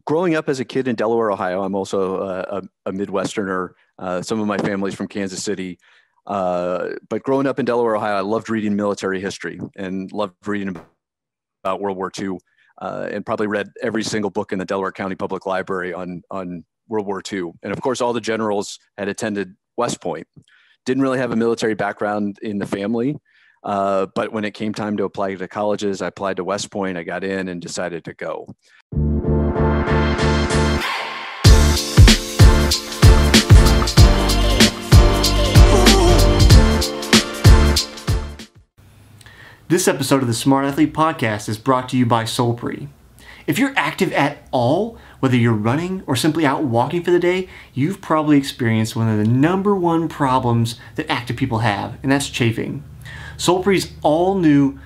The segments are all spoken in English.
growing up as a kid in Delaware, Ohio, I'm also a Midwesterner. Some of my family's from Kansas City. But growing up in Delaware, Ohio, I loved reading military history and loved reading about World War II, and probably read every single book in the Delaware County Public Library on World War II. And of course, all the generals had attended West Point. Didn't really have a military background in the family. But when it came time to apply to colleges, I applied to West Point. I got in and decided to go. This episode of the Smart Athlete Podcast is brought to you by Solpre. If you're active at all, whether you're running or simply out walking for the day, you've probably experienced one of the number one problems that active people have, and that's chafing. Solpre's all-new,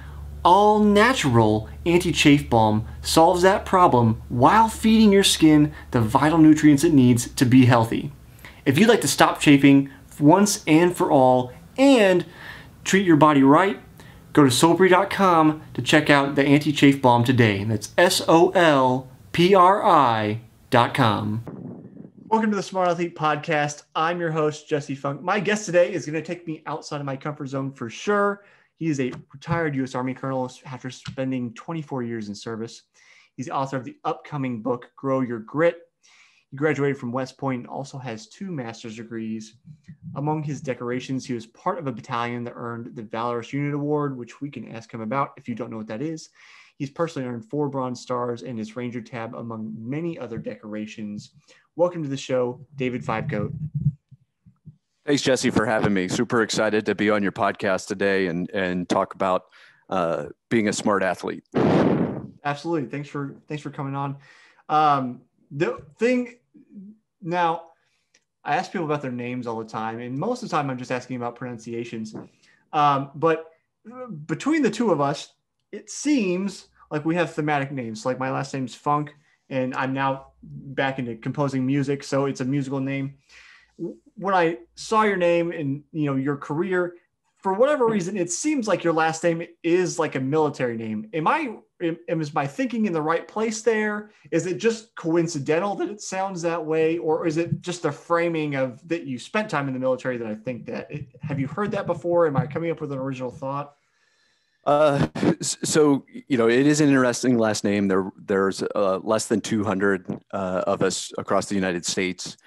all-natural anti-chafe balm solves that problem while feeding your skin the vital nutrients it needs to be healthy. If you'd like to stop chafing once and for all and treat your body right, go to Solpre.com to check out the anti-chafe balm today. That's SOLPRI.com. Welcome to the Smart Athlete Podcast. I'm your host, Jesse Funk. My guest today is going to take me outside of my comfort zone for sure. He is a retired U.S. Army colonel after spending 24 years in service. He's the author of the upcoming book, Grow Your Grit. He graduated from West Point and also has 2 master's degrees. Among his decorations, he was part of a battalion that earned the Valorous Unit Award, which we can ask him about if you don't know what that is. He's personally earned 4 Bronze Stars and his Ranger tab, among many other decorations. Welcome to the show, David Fivecoat. Thanks, Jesse, for having me. Super excited to be on your podcast today and talk about being a smart athlete. Absolutely. Thanks for coming on. The thing now, I ask people about their names all the time, and most of the time I'm just asking about pronunciations. But between the two of us, it seems like we have thematic names. Like my last name's Funk, and I'm now back into composing music, so it's a musical name. When I saw your name and your career, for whatever reason, it seems like your last name is like a military name. Is my thinking in the right place there? Is it just coincidental that it sounds that way? Or is it just a framing of that you spent time in the military that I think that? Have you heard that before? Am I coming up with an original thought? So, it is an interesting last name. There's less than 200 of us across the United States.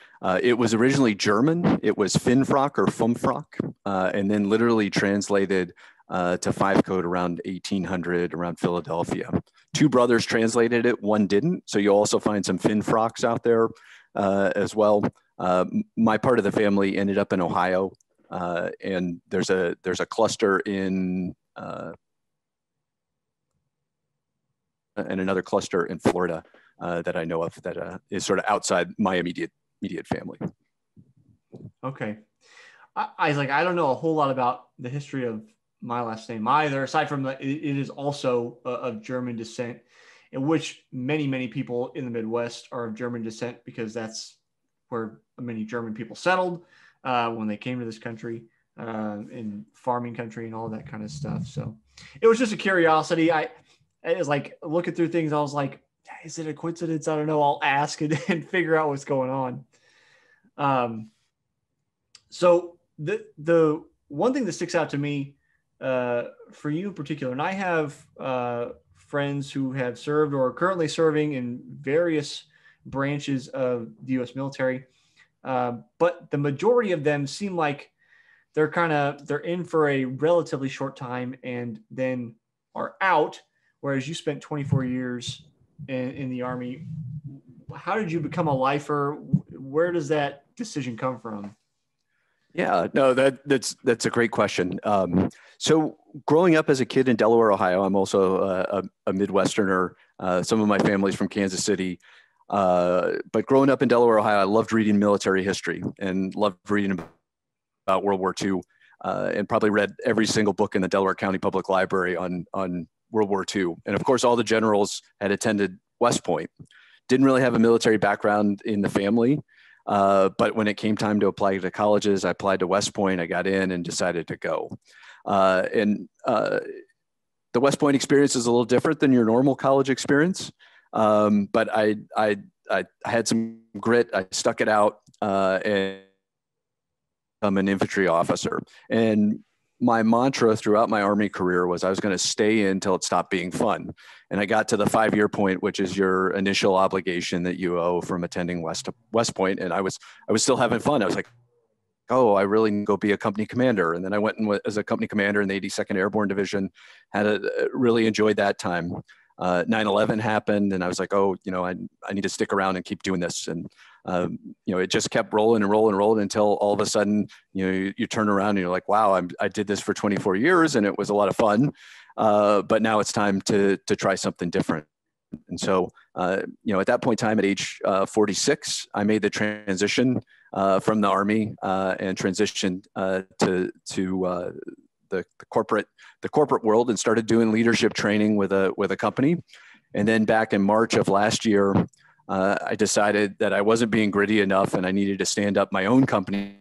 It was originally German. It was Finfrock or Fumfrock, and then literally translated to Fivecoat around 1800, around Philadelphia. 2 brothers translated it, 1 didn't. So you'll also find some Finfrocks out there as well. My part of the family ended up in Ohio, and there's a cluster in and another cluster in Florida that I know of that is sort of outside my immediate family. Okay. I don't know a whole lot about the history of my last name either, aside from that it is also of German descent, in which many people in the Midwest are of German descent because that's where many German people settled when they came to this country, in farming country and all that kind of stuff. So it was just a curiosity. I was like looking through things. I was like, is it a coincidence? I don't know. I'll ask and figure out what's going on. So the one thing that sticks out to me for you in particular, and I have friends who have served or are currently serving in various branches of the U.S. military, but the majority of them seem like they're in for a relatively short time and then are out, whereas you spent 24 years in the Army. How did you become a lifer? Where does that decision come from? Yeah, no, that's a great question. So growing up as a kid in Delaware, Ohio, I'm also a Midwesterner. Some of my family's from Kansas City. But growing up in Delaware, Ohio, I loved reading military history and loved reading about World War II, and probably read every single book in the Delaware County Public Library on World War II. And of course, all the generals had attended West Point. Didn't really have a military background in the family. But when it came time to apply to colleges, I applied to West Point. I got in and decided to go. The West Point experience is a little different than your normal college experience. But I had some grit. I stuck it out, and I'm an infantry officer. And my mantra throughout my Army career was I was going to stay in until it stopped being fun. And I got to the 5-year point, which is your initial obligation that you owe from attending West Point. And I was still having fun. I was like, oh, I really need to go be a company commander. And then I went as a company commander in the 82nd Airborne Division, really enjoyed that time. 9/11 happened, and I was like, oh, I need to stick around and keep doing this. And, it just kept rolling and rolling and rolling until all of a sudden, you turn around and you're like, wow, I did this for 24 years and it was a lot of fun. But now it's time to try something different. And so, at that point in time, at age 46, I made the transition from the Army and transitioned to the corporate world and started doing leadership training with a company. And then back in March of last year, I decided that I wasn't being gritty enough and I needed to stand up my own company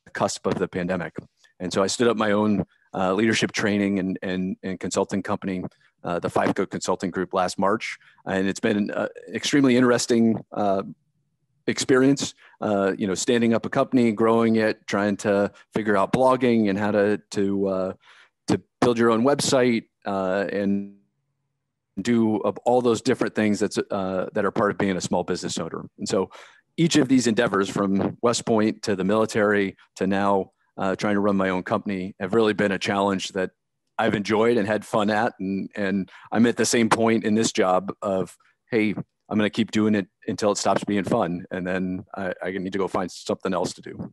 at the cusp of the pandemic. And so I stood up my own leadership training and consulting company, the Fivecoat Consulting Group, last March. And it's been an extremely interesting experience, standing up a company, growing it, trying to figure out blogging and how to build your own website and do all those different things that are part of being a small business owner. And so each of these endeavors, from West Point to the military to now trying to run my own company, have really been a challenge that I've enjoyed and had fun at. And I'm at the same point in this job of, hey, I'm going to keep doing it until it stops being fun. And then I need to go find something else to do.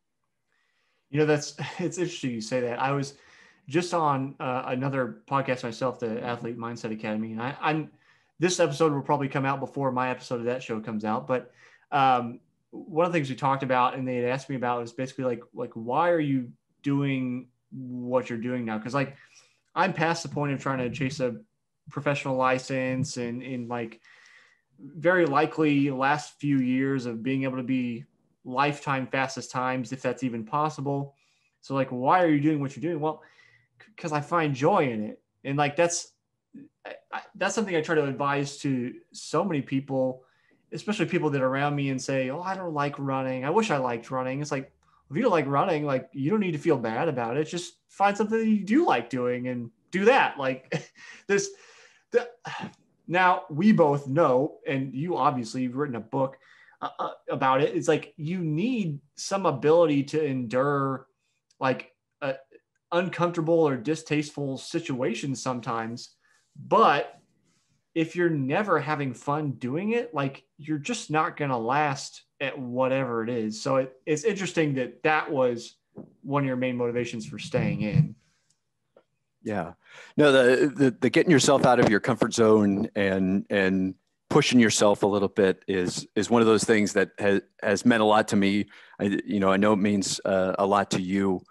It's interesting you say that. I was just on another podcast myself, the Athlete Mindset Academy. And I'm this episode will probably come out before my episode of that show comes out. But one of the things we talked about and they had asked me about was basically like, why are you doing what you're doing now? Because like I'm past the point of trying to chase a professional license and in like very likely last few years of being able to be lifetime fastest times, if that's even possible. So like, why are you doing what you're doing? Well, because I find joy in it. And like, that's something I try to advise to so many people, especially people that are around me and say, oh, I don't like running. I wish I liked running. It's like, if you don't like running, like you don't need to feel bad about it. Just find something that you do like doing and do that. Like now we both know, and you obviously have written a book about it. It's like, you need some ability to endure like uncomfortable or distasteful situations sometimes. But if you're never having fun doing it, like you're just not going to last at whatever it is. So it's interesting that was one of your main motivations for staying in. Yeah, no, the getting yourself out of your comfort zone and pushing yourself a little bit is one of those things that has meant a lot to me. I know it means a lot to you.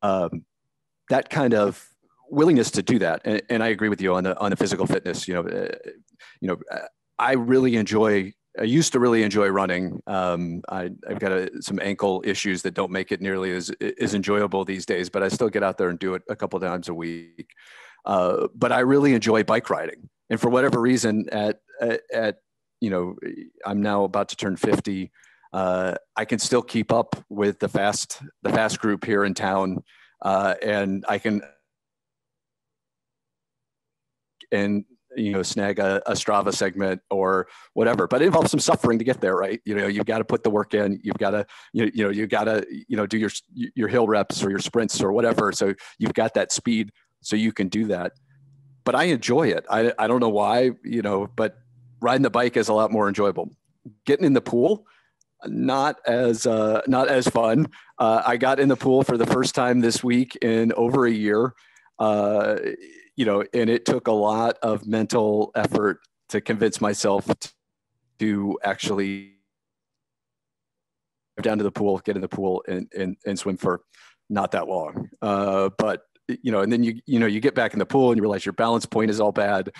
That kind of willingness to do that, and I agree with you on the physical fitness. I used to really enjoy running. I've got some ankle issues that don't make it nearly as enjoyable these days, but I still get out there and do it a couple of times a week. But I really enjoy bike riding, and for whatever reason, I'm now about to turn 50. I can still keep up with the fast group here in town, and I can snag a Strava segment or whatever, but it involves some suffering to get there, right? You've got to put the work in, you've got to, do your hill reps or your sprints or whatever. So you've got that speed so you can do that. But I enjoy it. I don't know why, but riding the bike is a lot more enjoyable. Getting in the pool, not as fun. I got in the pool for the first time this week in over a year. And it took a lot of mental effort to convince myself to actually go down to the pool, get in the pool and swim for not that long. But and then you get back in the pool and you realize your balance point is all bad.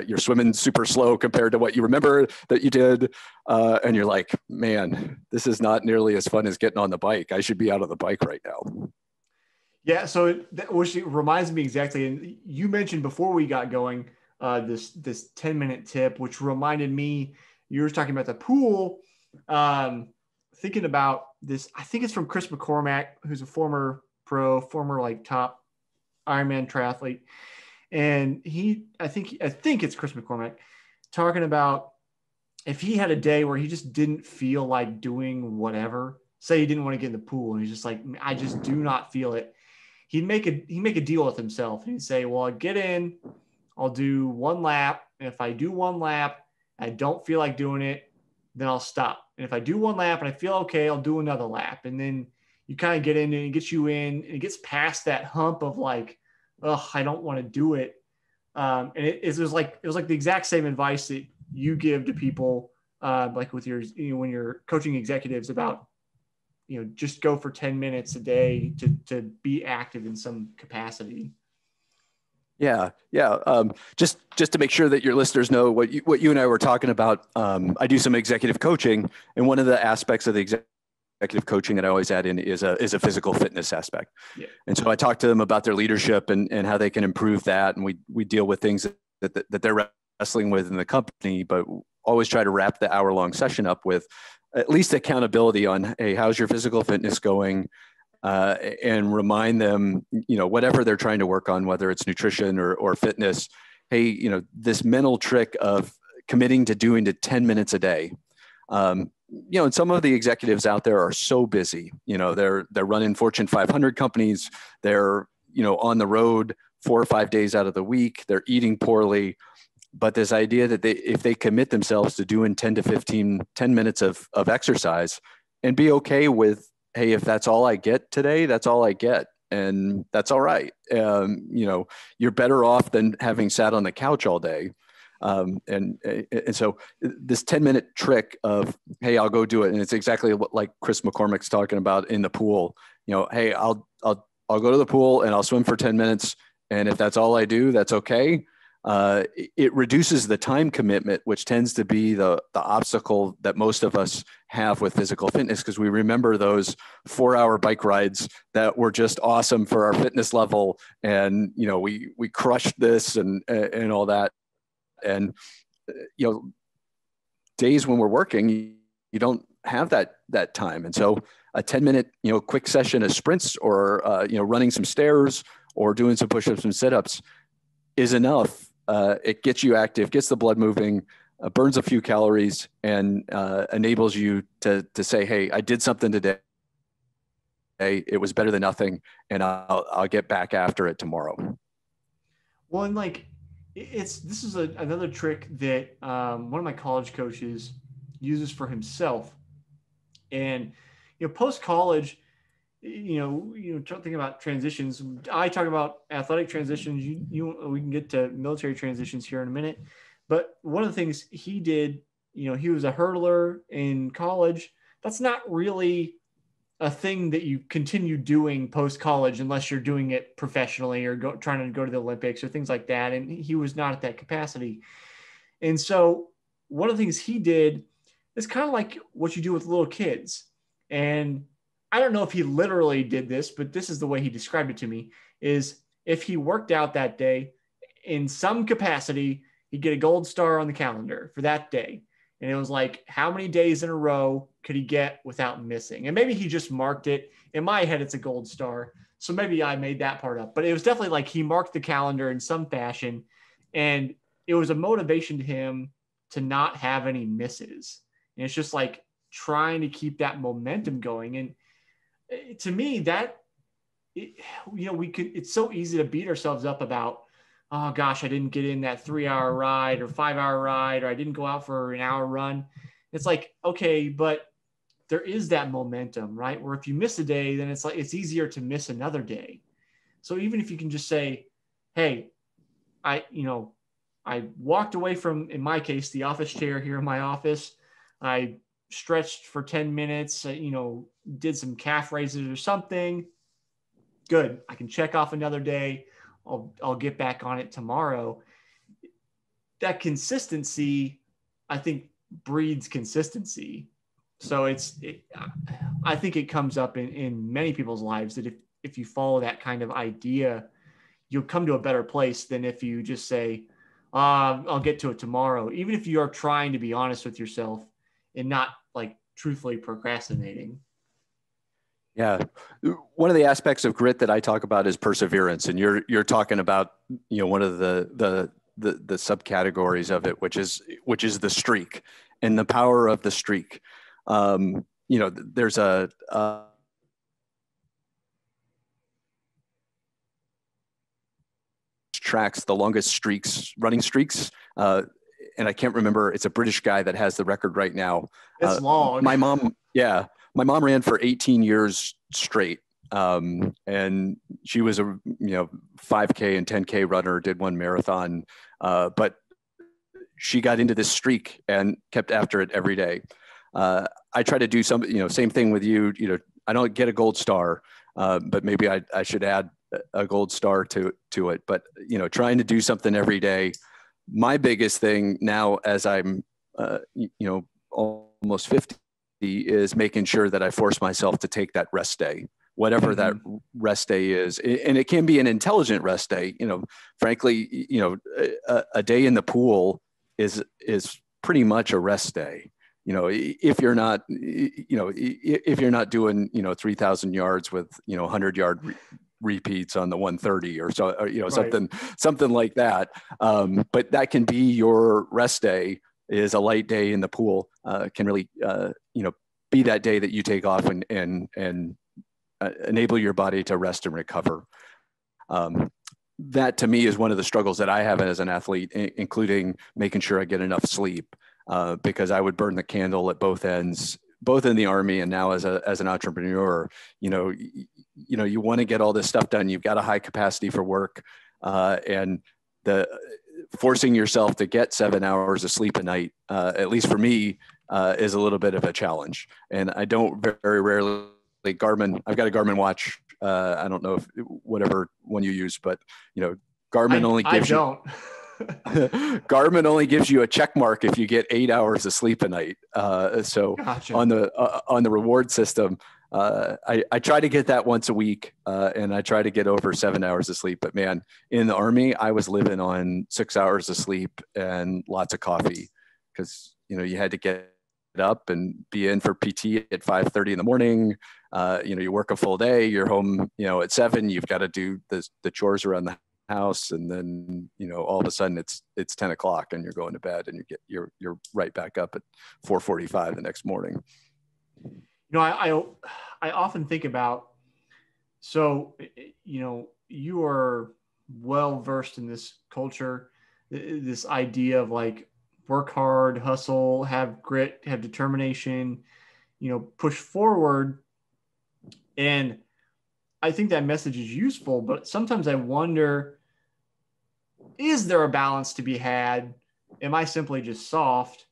You're swimming super slow compared to what you remember that you did. And you're like, man, this is not nearly as fun as getting on the bike. I should be out on the bike right now. Yeah. So which reminds me exactly. And you mentioned before we got going, this 10-minute tip, which reminded me, you were talking about the pool, thinking about this. I think it's from Chris McCormack, who's a former pro, former like top Ironman triathlete. And I think it's Chris McCormack talking about if he had a day where he just didn't feel like doing whatever, say he didn't want to get in the pool and he's just like, I just do not feel it. He'd make a deal with himself and he'd say, well, I'll get in, I'll do one lap. And if I do one lap, I don't feel like doing it, then I'll stop. And if I do one lap and I feel okay, I'll do another lap. And then you kind of get in and it gets you in and it gets past that hump of like, oh, I don't want to do it. And it was like the exact same advice that you give to people, like with your, when you're coaching executives about, just go for 10 minutes a day to be active in some capacity. Yeah. Yeah. Just to make sure that your listeners know what you and I were talking about. I do some executive coaching, and one of the aspects of the executive coaching that I always add in is a physical fitness aspect. Yeah. And so I talk to them about their leadership and how they can improve that. And we deal with things that they're wrestling with in the company, but always try to wrap the hour-long session up with at least accountability on, hey, how's your physical fitness going? And remind them, whatever they're trying to work on, whether it's nutrition or fitness, hey, this mental trick of committing to doing to 10 minutes a day. And some of the executives out there are so busy, they're running Fortune 500 companies. They're, on the road 4 or 5 days out of the week. They're eating poorly. But this idea that if they commit themselves to doing 10 minutes of exercise and be okay with, hey, if that's all I get today, that's all I get. And that's all right. You're better off than having sat on the couch all day. And so this 10-minute trick of, hey, I'll go do it. And it's exactly what like Chris McCormack's talking about in the pool, hey, I'll go to the pool and I'll swim for 10 minutes. And if that's all I do, that's okay. It reduces the time commitment, which tends to be the obstacle that most of us have with physical fitness, because we remember those 4-hour bike rides that were just awesome for our fitness level. And, we crushed this and all that. And, days when we're working, you don't have that time. And so a 10-minute, quick session of sprints or, running some stairs or doing some push-ups and sit-ups is enough. It gets you active, gets the blood moving, burns a few calories, and enables you to say, hey, I did something today. It was better than nothing, and I'll get back after it tomorrow. Well, and this is another trick that one of my college coaches uses for himself. And, post-college, talking about transitions. I talk about athletic transitions. We can get to military transitions here in a minute. But one of the things he did, he was a hurdler in college. That's not really a thing that you continue doing post-college unless you're doing it professionally or trying to go to the Olympics or things like that. And he was not at that capacity. And so one of the things he did is kind of like what you do with little kids. And I don't know if he literally did this, but this is the way he described it to me, is if he worked out that day in some capacity, he'd get a gold star on the calendar for that day. And it was like, how many days in a row could he get without missing? And maybe he just marked it. In my head, it's a gold star. So maybe I made that part up, but it was definitely like he marked the calendar in some fashion. And it was a motivation to him to not have any misses. And it's just like trying to keep that momentum going. And to me, it's so easy to beat ourselves up about, oh gosh, I didn't get in that 3-hour ride or 5-hour ride, or I didn't go out for an hour run. It's like, okay, but there is that momentum, right? Where if you miss a day, then it's like, it's easier to miss another day. So even if you can just say, hey, I walked away from, in my case, the office chair here in my office. I stretched for 10 minutes, did some calf raises or something. Good. I can check off another day. I'll get back on it tomorrow. That consistency, I think, breeds consistency. So I think it comes up in many people's lives that if you follow that kind of idea, you'll come to a better place than if you just say, I'll get to it tomorrow, even if you are trying to be honest with yourself and not like truthfully procrastinating. Yeah. One of the aspects of grit that I talk about is perseverance. And you're talking about, one of the subcategories of it, which is the streak and the power of the streak. There's tracks the longest running streaks. And I can't remember, it's a British guy that has the record right now. It's long. My mom ran for 18 years straight. And she was a 5K and 10K runner, did one marathon, but she got into this streak and kept after it every day. I try to do same thing with you. I don't get a gold star, but maybe I should add a gold star to it. But trying to do something every day. My biggest thing now, as I'm almost 50, is making sure that I force myself to take that rest day, whatever that rest day is. And it can be an intelligent rest day. Frankly, a day in the pool is pretty much a rest day. If you're not doing 3,000 yards with 100-yard repeats on the 130 or so, right. something like that. But that can be your rest day. Is a light day in the pool, can really be that day that you take off and enable your body to rest and recover. That to me is one of the struggles that I have as an athlete, including making sure I get enough sleep, because I would burn the candle at both ends, both in the Army and now as an entrepreneur. You want to get all this stuff done. You've got a high capacity for work, and forcing yourself to get 7 hours of sleep a night, at least for me, is a little bit of a challenge. And I don't very rarely Garmin. I've got a Garmin watch. I don't know if whatever one you use, but Garmin only gives you. Garmin only gives you a check mark if you get 8 hours of sleep a night. So gotcha. on the reward system, I try to get that once a week, and I try to get over 7 hours of sleep. But man, in the Army, I was living on 6 hours of sleep and lots of coffee, because you had to get up and be in for PT at 5:30 in the morning. You work a full day. You're home, at 7. You've got to do the chores around the house, and then all of a sudden it's 10 o'clock and you're going to bed, and you're right back up at 4:45 the next morning. I often think about, so you are well versed in this culture, this idea of like work hard, hustle, have grit, have determination, push forward. And I think that message is useful, but sometimes I wonder, is there a balance to be had? Am I simply just soft?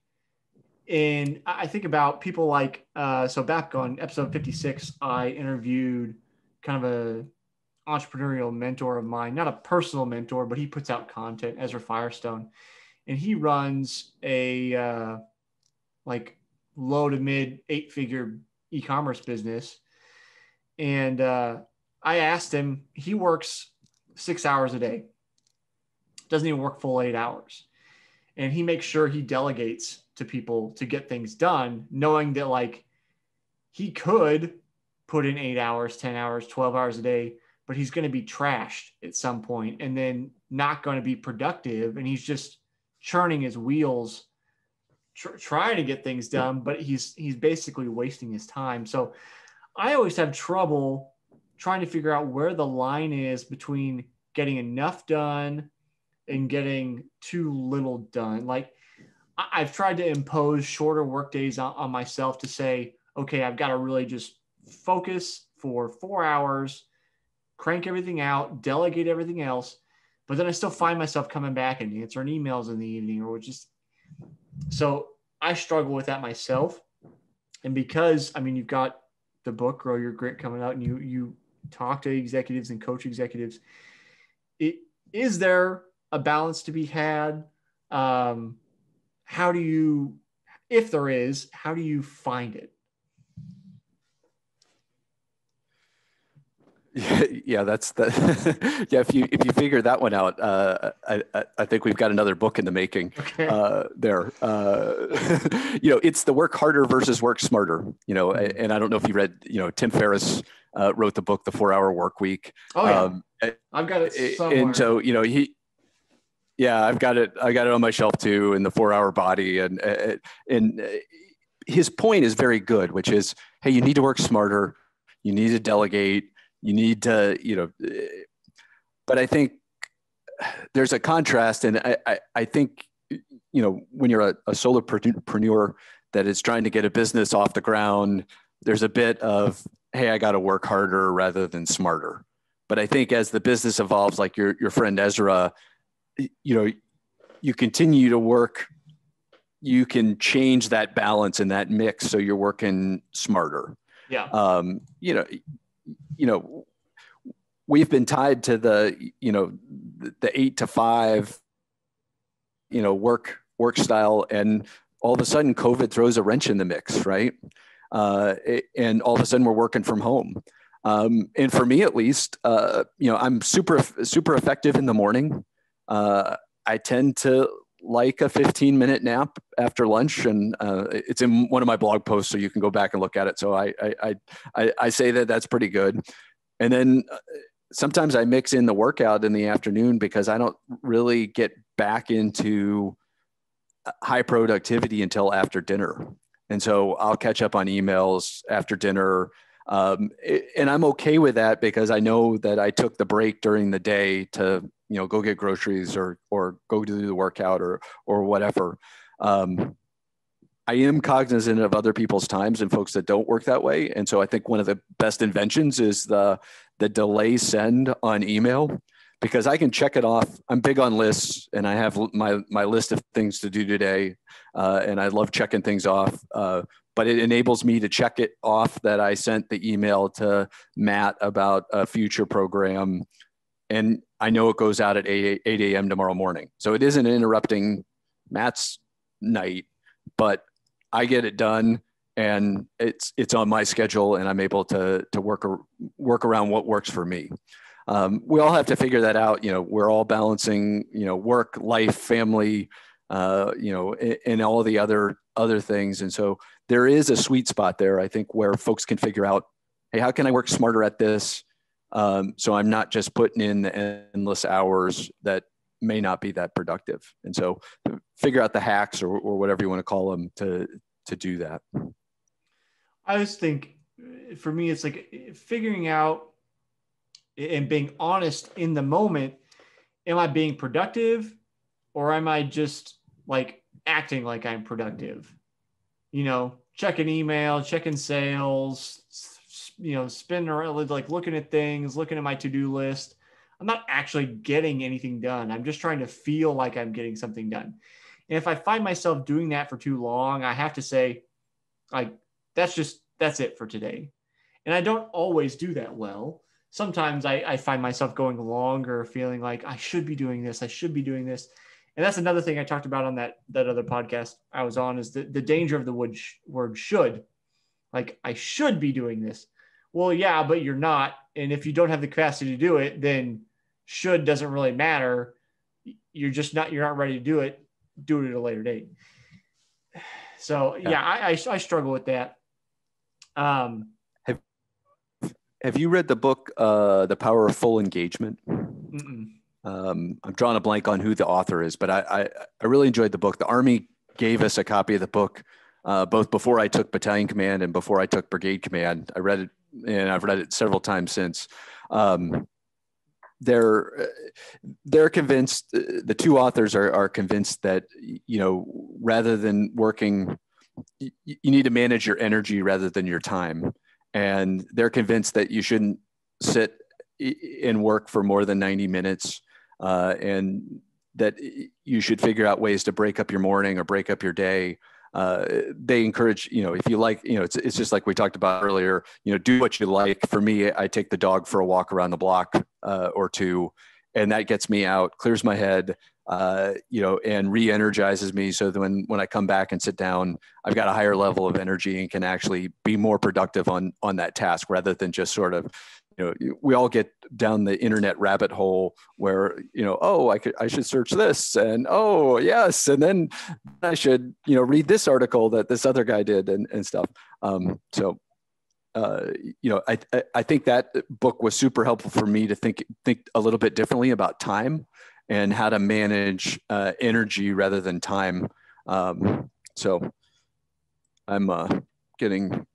And I think about people like, so back on episode 56, I interviewed kind of a entrepreneurial mentor of mine, not a personal mentor, but he puts out content, Ezra Firestone. And he runs a like low to mid 8-figure e-commerce business. And I asked him, he works 6 hours a day, doesn't even work full 8 hours. And he makes sure he delegates to people to get things done, knowing that like he could put in 8 hours, 10 hours, 12 hours a day, but he's going to be trashed at some point and then not going to be productive. And he's just churning his wheels, trying to get things done, but he's basically wasting his time. So I always have trouble trying to figure out where the line is between getting enough done and getting too little done. Like I've tried to impose shorter work days on myself to say, okay, I've got to really just focus for 4 hours, crank everything out, delegate everything else. But then I still find myself coming back and answering emails in the evening, or just, so I struggle with that myself. And because, you've got the book, Grow Your Grit, coming out, and you talk to executives and coach executives. Is there a balance to be had? How do you, if there is, how do you find it? Yeah, that's the yeah. If you figure that one out, I think we've got another book in the making. Okay. There, it's the work harder versus work smarter. And I don't know if you read. Tim Ferriss wrote the book, The 4 Hour Work Week. Oh yeah, I've got it And somewhere. so yeah, I've got it. I got it on my shelf too, in the 4 Hour Body, and his point is very good, which is, hey, you need to work smarter. You need to delegate. You need to, but I think there's a contrast. And I think, when you're a solopreneur that is trying to get a business off the ground, there's a bit of, hey, I got to work harder rather than smarter. But I think as the business evolves, like your friend Ezra, you continue to work, you can change that balance and that mix. So you're working smarter. Yeah. We've been tied to the 8 to 5, work style. And all of a sudden COVID throws a wrench in the mix. Right. And all of a sudden we're working from home. And for me, at least, I'm super effective in the morning. I tend to like a 15-minute nap after lunch, and it's in one of my blog posts, so you can go back and look at it. So I say that that's pretty good. And then sometimes I mix in the workout in the afternoon because I don't really get back into high productivity until after dinner. And so I'll catch up on emails after dinner. And I'm okay with that because I know that I took the break during the day to, go get groceries or go do the workout or whatever. I am cognizant of other people's times and folks that don't work that way. And so I think one of the best inventions is the delay send on email, because I can check it off. I'm big on lists, and I have my list of things to do today. And I love checking things off. But it enables me to check it off that I sent the email to Matt about a future program. And I know it goes out at 8 a.m. tomorrow morning. So it isn't interrupting Matt's night, but I get it done, and it's on my schedule, and I'm able to work around what works for me. We all have to figure that out. We're all balancing, work, life, family, and all the other things. And so there is a sweet spot there, I think, where folks can figure out, hey, how can I work smarter at this? So I'm not just putting in the endless hours that may not be that productive. And so figure out the hacks or whatever you want to call them to do that. I just think for me, it's like figuring out and being honest in the moment. Am I being productive, or am I just like acting like I'm productive? Checking email, checking sales, spinning around, like looking at things, looking at my to-do list. I'm not actually getting anything done. I'm just trying to feel like I'm getting something done. And if I find myself doing that for too long, I have to say, like, that's it for today. And I don't always do that well. Sometimes I find myself going longer, feeling like I should be doing this. I should be doing this. And that's another thing I talked about on that other podcast I was on, is the danger of the word should. Like, I should be doing this. Well, yeah, but you're not. And if you don't have the capacity to do it, then should doesn't really matter. You're not ready to do it. Do it at a later date. So yeah, I struggle with that. Have you read the book, The Power of Full Engagement? I'm drawing a blank on who the author is, but I really enjoyed the book. The Army gave us a copy of the book, both before I took battalion command and before I took brigade command. I read it, and I've read it several times since. They're convinced, the two authors are convinced that, rather than working, you need to manage your energy rather than your time. And they're convinced that you shouldn't sit and work for more than 90 minutes, and that you should figure out ways to break up your morning or break up your day. They encourage, if you like, it's just like we talked about earlier, do what you like. For me, I take the dog for a walk around the block or two, and that gets me out, clears my head, and re-energizes me, so that when I come back and sit down, I've got a higher level of energy and can actually be more productive on that task, rather than just sort of we all get down the internet rabbit hole where, oh, I should search this, and oh, yes, and then I should, read this article that this other guy did, and stuff. So, I think that book was super helpful for me to think a little bit differently about time and how to manage energy rather than time. So I'm getting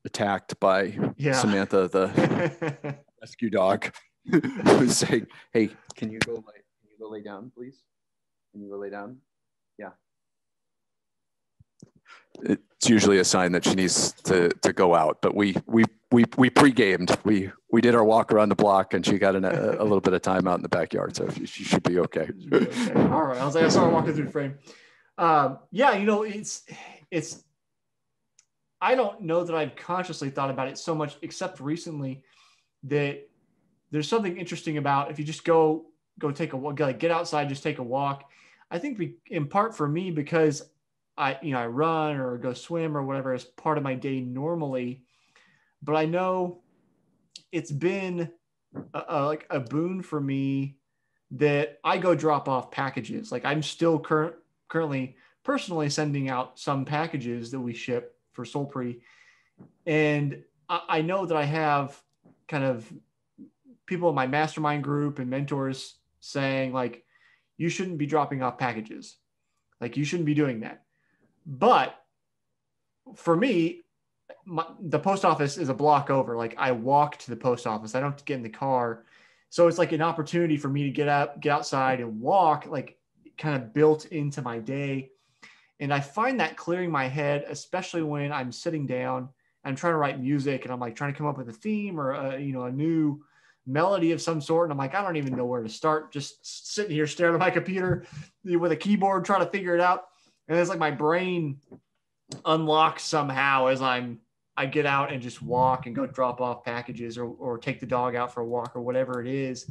attacked by Samantha, the rescue dog, who's saying, "Hey, can you go lay down, please? Can you go lay down?" Yeah. It's usually a sign that she needs to go out, but we pre-gamed. We did our walk around the block, and she got a little bit of time out in the backyard, so she should be okay. All right. I was like, I saw her walking through the frame. It's. I don't know that I've consciously thought about it so much, except recently, that there's something interesting about if you just go take a walk, like get outside, just take a walk. I think in part for me, because I run or go swim or whatever as part of my day normally, but I know it's been like a boon for me that I go drop off packages. Like I'm still currently personally sending out some packages that we ship for Solpre. And I know that I have kind of people in my mastermind group and mentors saying like, you shouldn't be dropping off packages. Like you shouldn't be doing that. But for me, the post office is a block over. Like I walk to the post office. I don't have to get in the car. So it's like an opportunity for me to get outside and walk, like kind of built into my day. And I find that clearing my head, especially when I'm sitting down, I'm trying to write music and I'm like trying to come up with a theme or a new melody of some sort. And I'm like, I don't even know where to start. Just sitting here staring at my computer with a keyboard, trying to figure it out. And it's like my brain unlocks somehow as I get out and just walk and go drop off packages or take the dog out for a walk or whatever it is.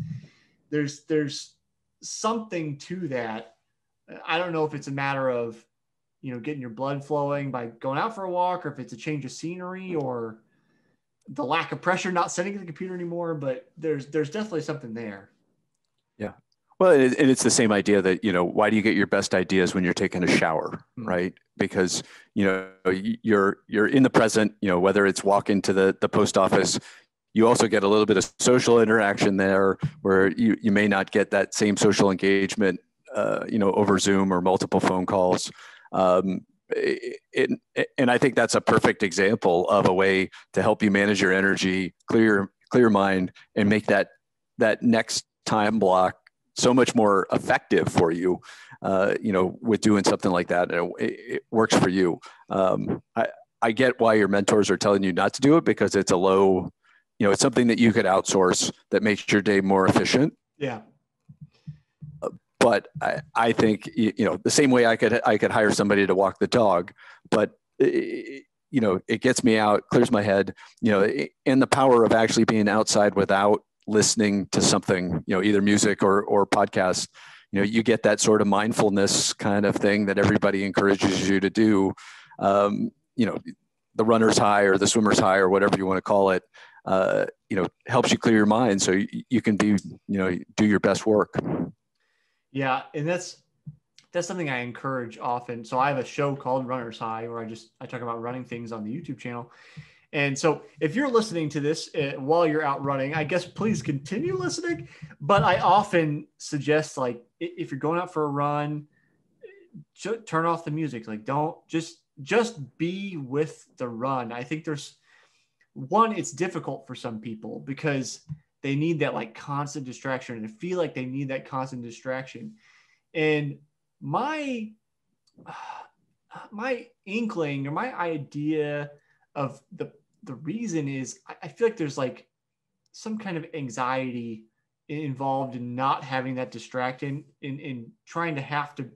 There's something to that. I don't know if it's a matter of, getting your blood flowing by going out for a walk, or if it's a change of scenery or the lack of pressure, not sitting at the computer anymore, but there's definitely something there. Yeah. Well, and it's the same idea that, why do you get your best ideas when you're taking a shower, right? Because, you're in the present, whether it's walking to the post office, you also get a little bit of social interaction there where you may not get that same social engagement, over Zoom or multiple phone calls. And I think that's a perfect example of a way to help you manage your energy, clear your mind, and make that next time block so much more effective for you, with doing something like that. It works for you. I get why your mentors are telling you not to do it, because it's it's something that you could outsource that makes your day more efficient. Yeah. But I think, the same way I could hire somebody to walk the dog, but it gets me out, clears my head, and the power of actually being outside without listening to something, either music or podcast, you get that sort of mindfulness kind of thing that everybody encourages you to do. The runner's high or the swimmer's high or whatever you want to call it, helps you clear your mind so you can do your best work. Yeah. And that's something I encourage often. So I have a show called Runner's High where I talk about running things on the YouTube channel. And so if you're listening to this while you're out running, I guess please continue listening. But I often suggest, like, if you're going out for a run, turn off the music. Like, don't just be with the run. I think it's difficult for some people because they need that like constant distraction and feel like they need that constant distraction. And my inkling or my idea of the reason is I feel like there's like some kind of anxiety involved in not having that distraction, in trying to have to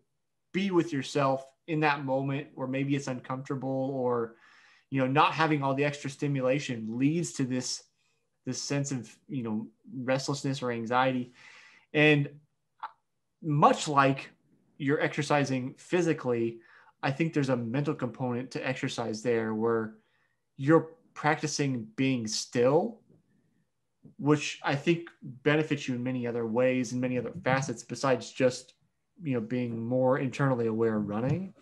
be with yourself in that moment where maybe it's uncomfortable, or, not having all the extra stimulation leads to this sense of, restlessness or anxiety. And much like you're exercising physically, I think there's a mental component to exercise there where you're practicing being still which I think benefits you in many other ways and many other facets besides just, being more internally aware running.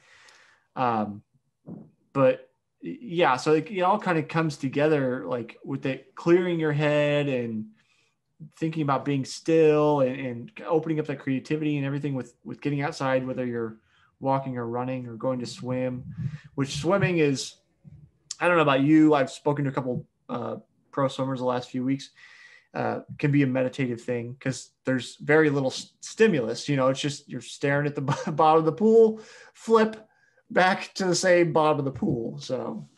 But yeah, so it all kind of comes together, like with it clearing your head and thinking about being still and opening up that creativity and everything with getting outside, whether you're walking or running or going to swim, which swimming is, I don't know about you. I've spoken to a couple pro swimmers the last few weeks. Can be a meditative thing because there's very little stimulus. It's just you're staring at the bottom of the pool, flip back to the same bottom of the pool. So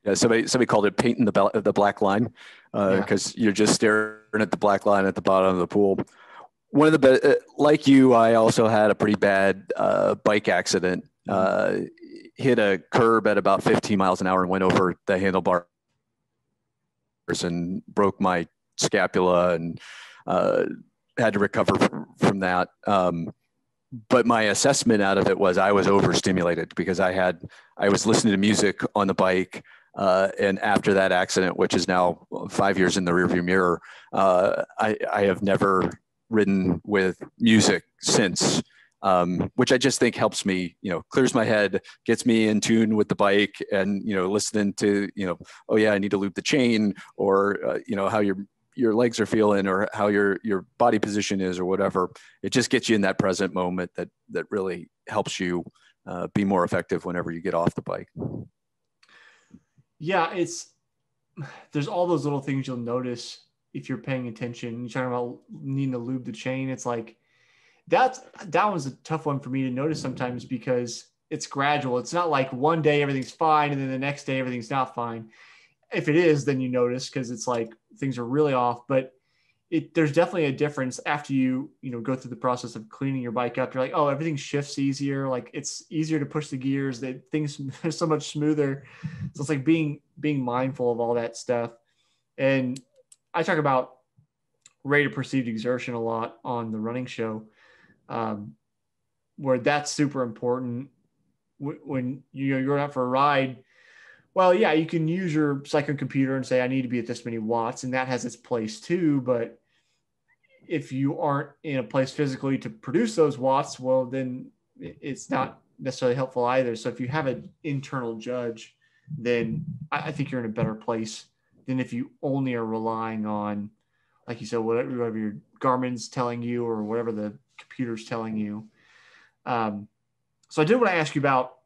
yeah, somebody called it painting the black line because you're just staring at the black line at the bottom of the pool. One of the like you, I also had a pretty bad bike accident. Hit a curb at about 15 miles an hour and went over the handlebar and broke my scapula and had to recover from that. But my assessment out of it was I was overstimulated because I was listening to music on the bike. And after that accident, which is now 5 years in the rearview mirror, I have never ridden with music since. Which I just think helps me, clears my head, gets me in tune with the bike and, listening to, oh yeah, I need to loop the chain or, how your legs are feeling or how your body position is or whatever. It just gets you in that present moment that really helps you be more effective whenever you get off the bike. Yeah, there's all those little things you'll notice if you're paying attention. You're talking about needing to lube the chain. It's like, that was a tough one for me to notice sometimes because it's gradual. It's not like one day everything's fine and then the next day everything's not fine. If it is, then you notice because it's like things are really off. But there's definitely a difference after you go through the process of cleaning your bike up. You're like, oh, everything shifts easier. Like it's easier to push the gears. That things are so much smoother. So it's like being mindful of all that stuff. And I talk about rate of perceived exertion a lot on the running show. Where that's super important when you're going out for a ride. Well, yeah, you can use your cycling computer and say, I need to be at this many watts, and that has its place too. But if you aren't in a place physically to produce those watts, well, then it's not necessarily helpful either. So if you have an internal judge, then I think you're in a better place than if you only are relying on, like you said, whatever your Garmin's telling you or whatever the computer's telling you. So I did want to ask you about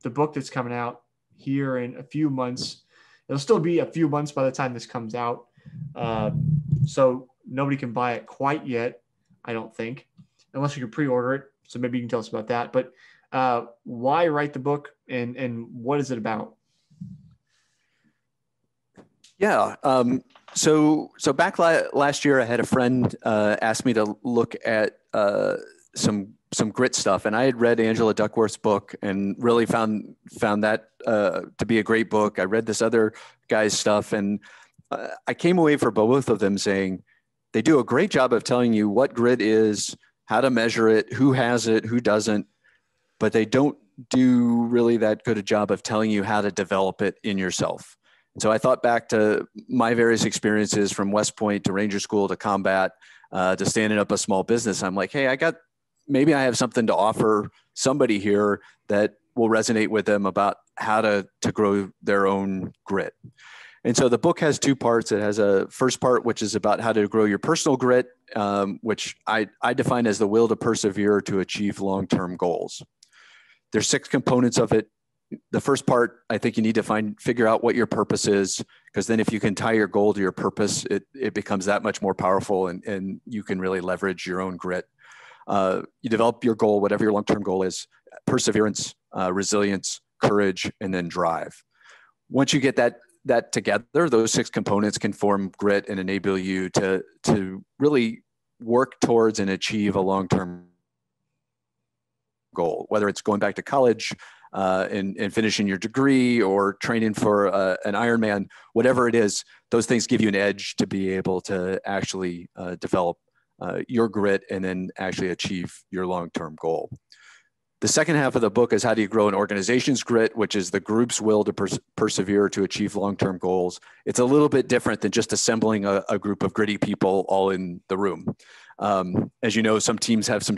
the book that's coming out here in a few months. It'll still be a few months by the time this comes out. So nobody can buy it quite yet, I don't think, unless you can pre-order it. So maybe you can tell us about that. But why write the book and what is it about? Yeah. So back last year, I had a friend ask me to look at some grit stuff, and I had read Angela Duckworth's book and really found that to be a great book. I read this other guy's stuff, and I came away for both of them saying they do a great job of telling you what grit is, how to measure it, who has it, who doesn't, but they don't do really that good a job of telling you how to develop it in yourself. So I thought back to my various experiences from West Point to Ranger School to combat to standing up a small business. I'm like, hey, maybe I have something to offer somebody here that will resonate with them about how to grow their own grit. And so the book has two parts. It has a first part, which is about how to grow your personal grit, which I define as the will to persevere to achieve long-term goals. There's 6 components of it. The first part, I think you need to figure out what your purpose is, because then if you can tie your goal to your purpose, it becomes that much more powerful and you can really leverage your own grit. You develop your goal, whatever your long-term goal is, perseverance, resilience, courage, and then drive. Once you get that together, those 6 components can form grit and enable you to really work towards and achieve a long-term goal, whether it's going back to college and finishing your degree or training for an Ironman, whatever it is, those things give you an edge to be able to actually develop your grit and then actually achieve your long-term goal. The second half of the book is how do you grow an organization's grit, which is the group's will to persevere to achieve long-term goals. It's a little bit different than just assembling a group of gritty people all in the room. As you know, some teams have some.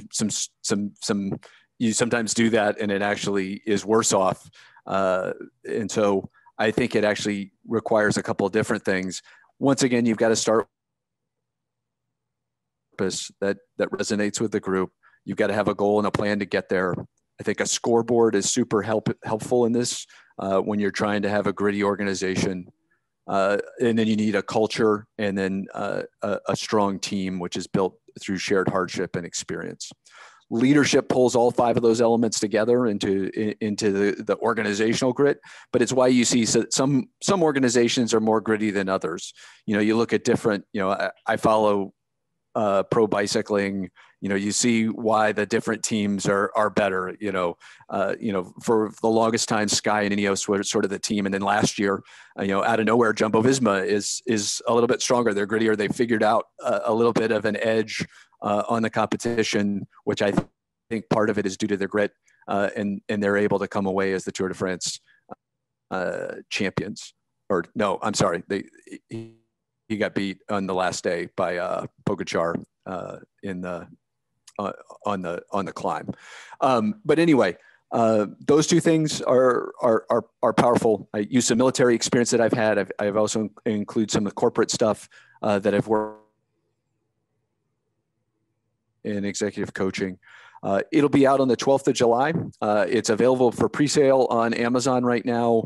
You sometimes do that, and it actually is worse off. And so I think it actually requires a couple of different things. Once again, you've got to start that resonates with the group. You've got to have a goal and a plan to get there. I think a scoreboard is super helpful in this when you're trying to have a gritty organization. And then you need a culture and then a strong team, which is built through shared hardship and experience. Leadership pulls all five of those elements together into the organizational grit, but it's why you see some organizations are more gritty than others. You look at different, I follow pro bicycling. You see why the different teams are better. For the longest time, Sky and Ineos were sort of the team, and then last year, out of nowhere, Jumbo Visma is a little bit stronger. They're grittier. They figured out a little bit of an edge on the competition, which I think part of it is due to their grit, and they're able to come away as the Tour de France champions. Or no, I'm sorry, he got beat on the last day by Pogačar on the climb. But anyway, those two things are powerful. I use some military experience that I've had. I've also include some of the corporate stuff that I've worked in executive coaching. It'll be out on the 12th of July. It's available for pre-sale on Amazon right now,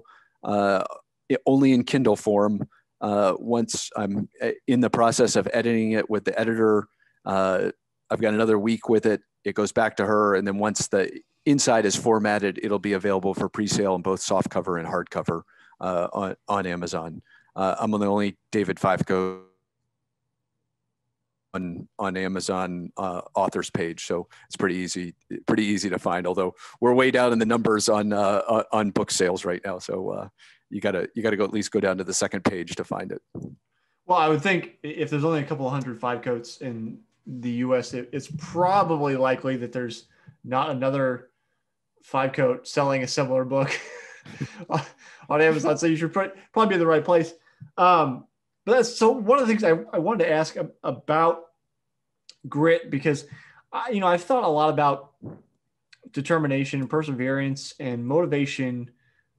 only in Kindle form. Once I'm in the process of editing it with the editor, I've got another week with it. It goes back to her. And then once the inside is formatted, it'll be available for pre-sale in both softcover and hardcover on Amazon. I'm the only David Fivecoat on Amazon authors page. So it's pretty easy to find, although we're way down in the numbers on book sales right now. So you gotta go at least go down to the second page to find it. Well, I would think if there's only a couple of hundred Fivecoats in the US, it's probably likely that there's not another Fivecoat selling a similar book on Amazon. So you should probably be in the right place. But that's so one of the things I wanted to ask about grit, because I've thought a lot about determination and perseverance and motivation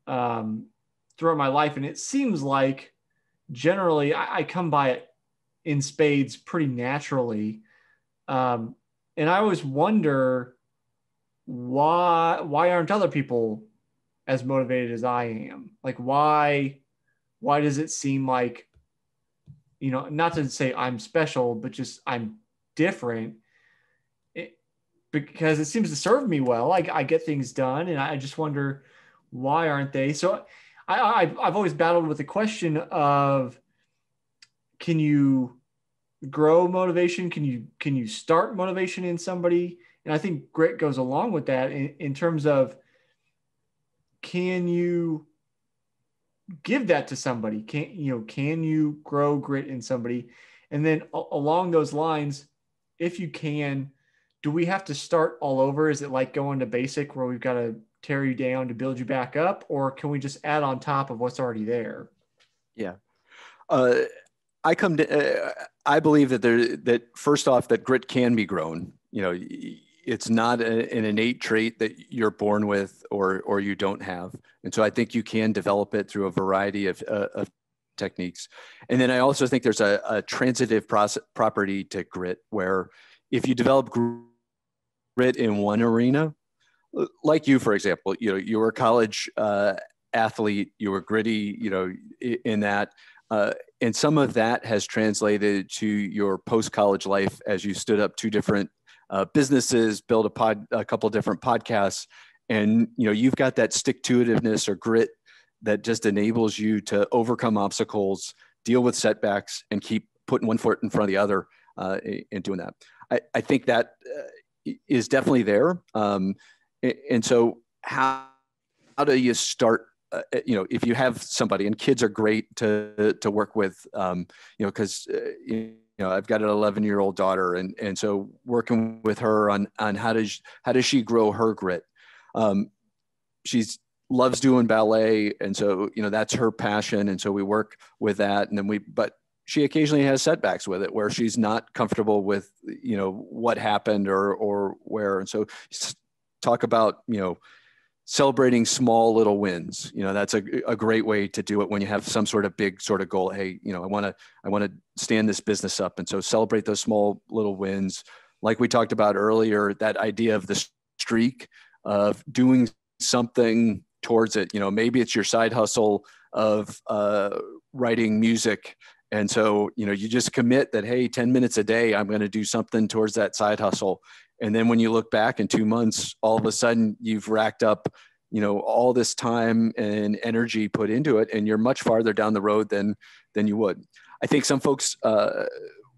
throughout my life. And it seems like generally I come by it in spades pretty naturally. And I always wonder why aren't other people as motivated as I am? Like, why does it seem like, not to say I'm special, but just I'm different, because it seems to serve me well. I get things done, and I just wonder why aren't they? So I've always battled with the question of, can you grow motivation? Can you start motivation in somebody? And I think grit goes along with that in terms of, can you give that to somebody? Can you grow grit in somebody? And then along those lines, if you can, do we have to start all over? Is it like going to basic where we've got to tear you down to build you back up, or can we just add on top of what's already there? Yeah. I believe that first off, that grit can be grown. It's not an innate trait that you're born with or you don't have. And so I think you can develop it through a variety of techniques. And then I also think there's a transitive property to grit, where if you develop grit in one arena, like you, for example, you were a college athlete, you were gritty, in that, and some of that has translated to your post-college life as you stood up two different businesses, built a couple different podcasts, and you've got that stick-to-itiveness or grit that just enables you to overcome obstacles, deal with setbacks, and keep putting one foot in front of the other in doing that. I think that is definitely there. And so how do you start? If you have somebody, and kids are great to work with, because I've got an 11-year-old daughter, and so working with her on how does she grow her grit. She's loves doing ballet. And so, that's her passion. And so we work with that. And then but she occasionally has setbacks with it where she's not comfortable with, what happened or where. And so talk about, celebrating small little wins. That's a great way to do it when you have some sort of big sort of goal. Hey, I want to stand this business up. And so celebrate those small little wins. Like we talked about earlier, that idea of the streak of doing something towards it. Maybe it's your side hustle of writing music. And so, you just commit that, hey, 10 minutes a day, I'm going to do something towards that side hustle. And then when you look back in 2 months, all of a sudden you've racked up, all this time and energy put into it, and you're much farther down the road than you would. I think some folks,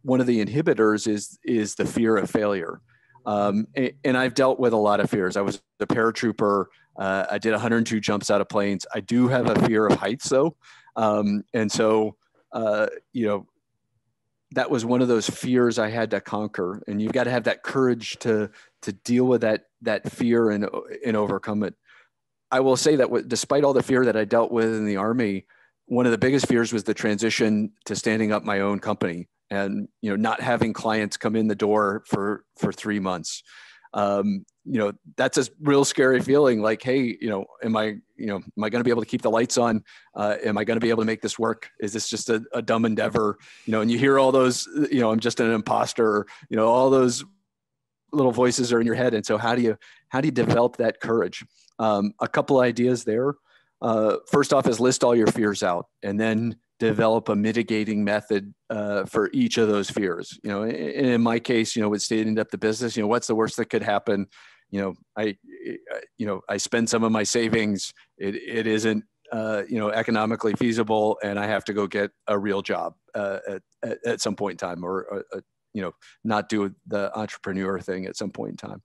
one of the inhibitors is the fear of failure. And I've dealt with a lot of fears. I was a paratrooper. I did 102 jumps out of planes. I do have a fear of heights though. And so, that was one of those fears I had to conquer. And you've got to have that courage to deal with that fear and overcome it. I will say that despite all the fear that I dealt with in the Army, one of the biggest fears was the transition to standing up my own company and, not having clients come in the door for 3 months. That's a real scary feeling like, hey, am I going to be able to keep the lights on? Am I going to be able to make this work? Is this just a dumb endeavor? And you hear all those, I'm just an imposter, all those little voices are in your head. And so how do you develop that courage? A couple ideas there. First off is list all your fears out and then develop a mitigating method for each of those fears. In my case, with standing up the business, what's the worst that could happen? I spend some of my savings. It isn't, economically feasible, and I have to go get a real job at some point in time, or not do the entrepreneur thing at some point in time.